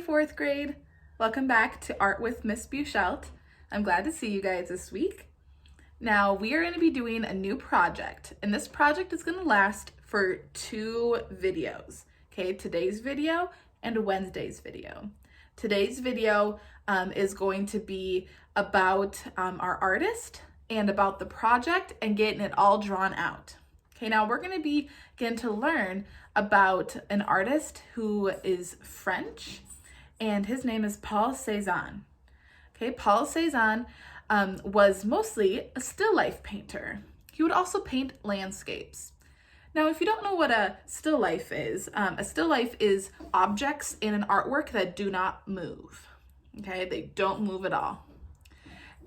fourth grade. Welcome back to Art with Miss Buchelt. I'm glad to see you guys this week. Now we are going to be doing a new project, and this project is going to last for 2 videos. Okay, today's video and Wednesday's video. Today's video is going to be about our artist and about the project and getting it all drawn out. Okay, now we're going to begin to learn about an artist who is French, and his name is Paul Cézanne. Okay, Paul Cézanne was mostly a still life painter. He would also paint landscapes. Now, if you don't know what a still life is objects in an artwork that do not move. Okay, they don't move at all.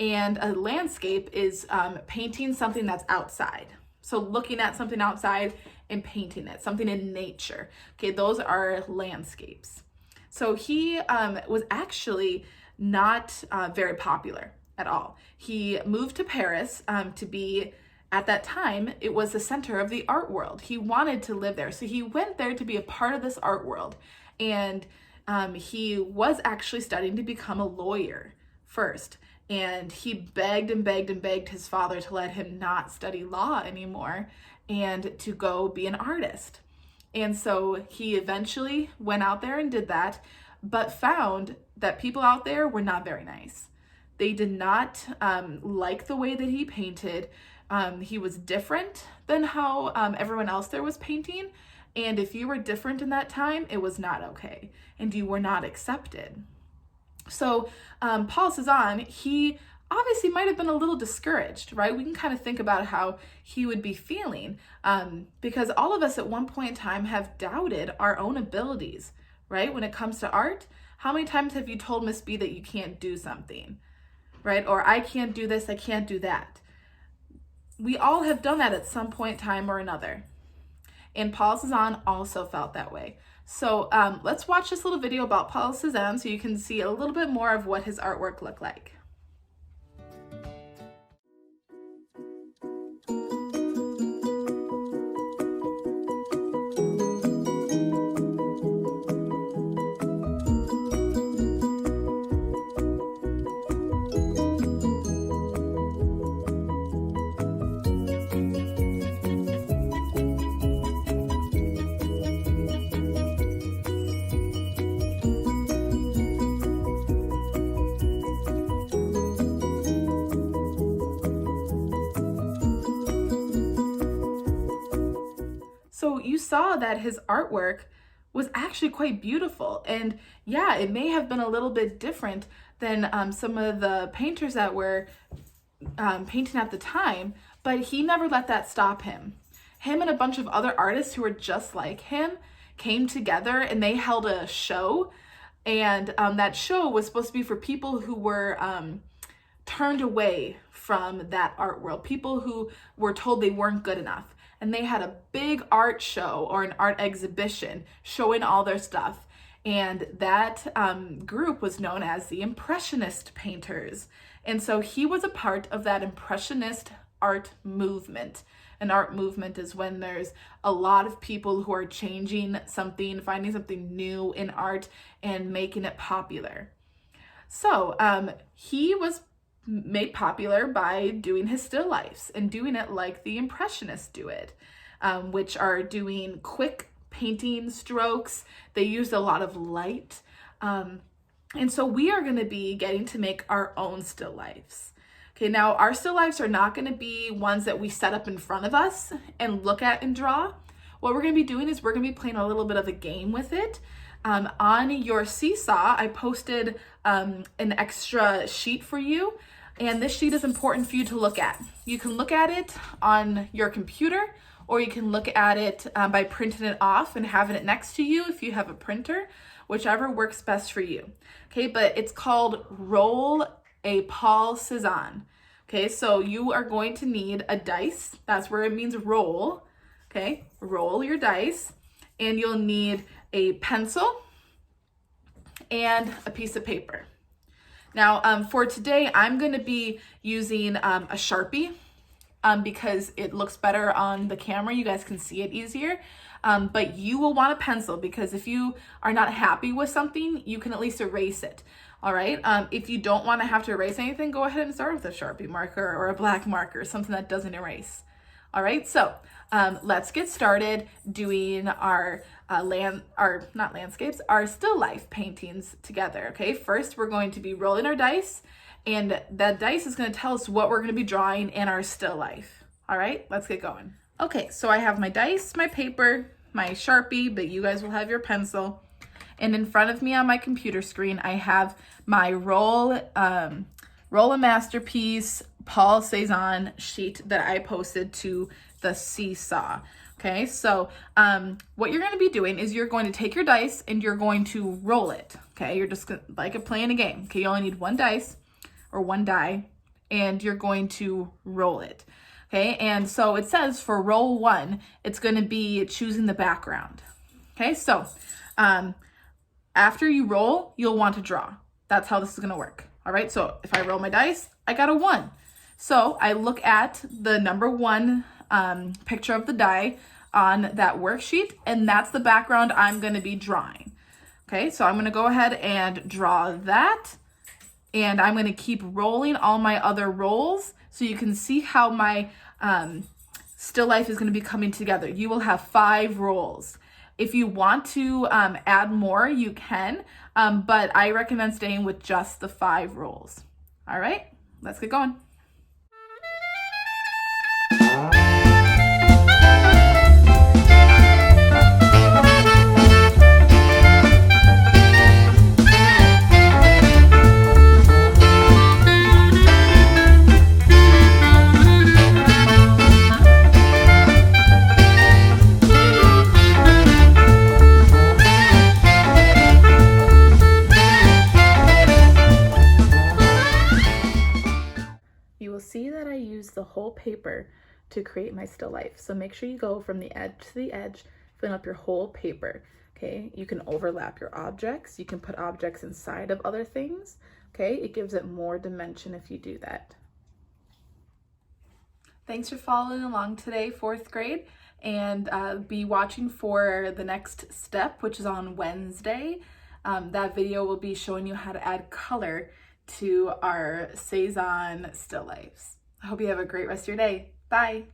And a landscape is painting something that's outside. So looking at something outside and painting it, something in nature. Okay, those are landscapes. So he was actually not very popular at all. He moved to Paris to be, at that time, it was the center of the art world. He wanted to live there. So he went there to be a part of this art world. And he was actually studying to become a lawyer first. And he begged and begged and begged his father to let him not study law anymore and to go be an artist. And so he eventually went out there and did that, but found that people out there were not very nice. They did not like the way that he painted. He was different than how everyone else there was painting. And if you were different in that time, it was not okay. And you were not accepted. So Paul Cézanne, he obviously might have been a little discouraged, right? We can kind of think about how he would be feeling because all of us at one point in time have doubted our own abilities, right? When it comes to art, how many times have you told Miss B that you can't do something, right? Or I can't do this, I can't do that. We all have done that at some point in time or another. And Paul Cézanne also felt that way. So let's watch this little video about Paul Cézanne so you can see a little bit more of what his artwork looked like. So you saw that his artwork was actually quite beautiful. And yeah, it may have been a little bit different than some of the painters that were painting at the time, but he never let that stop him. Him and a bunch of other artists who were just like him came together and they held a show. And that show was supposed to be for people who were turned away from that art world, people who were told they weren't good enough. And they had a big art show or an art exhibition showing all their stuff. And that group was known as the Impressionist painters. And so he was a part of that Impressionist art movement. An art movement is when there's a lot of people who are changing something, finding something new in art and making it popular. So he was made popular by doing his still lifes and doing it like the Impressionists do it, which are doing quick painting strokes. They used a lot of light. And so we are going to be getting to make our own still lifes. Okay, now our still lifes are not going to be ones that we set up in front of us and look at and draw. What we're going to be doing is we're going to be playing a little bit of a game with it. On your Seesaw, I posted an extra sheet for you. And this sheet is important for you to look at. You can look at it on your computer, or you can look at it by printing it off and having it next to you if you have a printer, whichever works best for you. Okay, but it's called Roll a Paul Cézanne. Okay, so you are going to need a dice. That's where it means roll. Okay, roll your dice. And you'll need a pencil and a piece of paper. Now, for today, I'm going to be using a Sharpie because it looks better on the camera. You guys can see it easier. But you will want a pencil, because if you are not happy with something, you can at least erase it. All right. If you don't want to have to erase anything, go ahead and start with a Sharpie marker or a black marker, something that doesn't erase. All right. So let's get started doing our our still life paintings together. Okay. First, we're going to be rolling our dice, and that dice is going to tell us what we're going to be drawing in our still life. All right. Let's get going. Okay. So I have my dice, my paper, my Sharpie, but you guys will have your pencil. And in front of me on my computer screen, I have my Roll a Masterpiece Paul Cezanne sheet that I posted to the Seesaw. Okay, so what you're going to be doing is you're going to take your dice and you're going to roll it. Okay, you're just like playing a game. Okay, you only need one dice or one die, and you're going to roll it. Okay, and so it says for roll 1, it's going to be choosing the background. Okay, so after you roll, you'll want to draw. That's how this is going to work. All right, so if I roll my dice, I got a 1. So I look at the number 1 picture of the die on that worksheet, and that's the background I'm going to be drawing. Okay, so I'm going to go ahead and draw that, and I'm going to keep rolling all my other rolls so you can see how my still life is going to be coming together. You will have 5 rolls. If you want to add more, you can, but I recommend staying with just the 5 rolls. All right, let's get going. You will see that I use the whole paper to create my still life. So make sure you go from the edge to the edge, filling up your whole paper. Okay, you can overlap your objects. You can put objects inside of other things. Okay, it gives it more dimension if you do that. Thanks for following along today, 4th grade, and be watching for the next step, which is on Wednesday. That video will be showing you how to add color to our Cezanne still lifes. I hope you have a great rest of your day. Bye.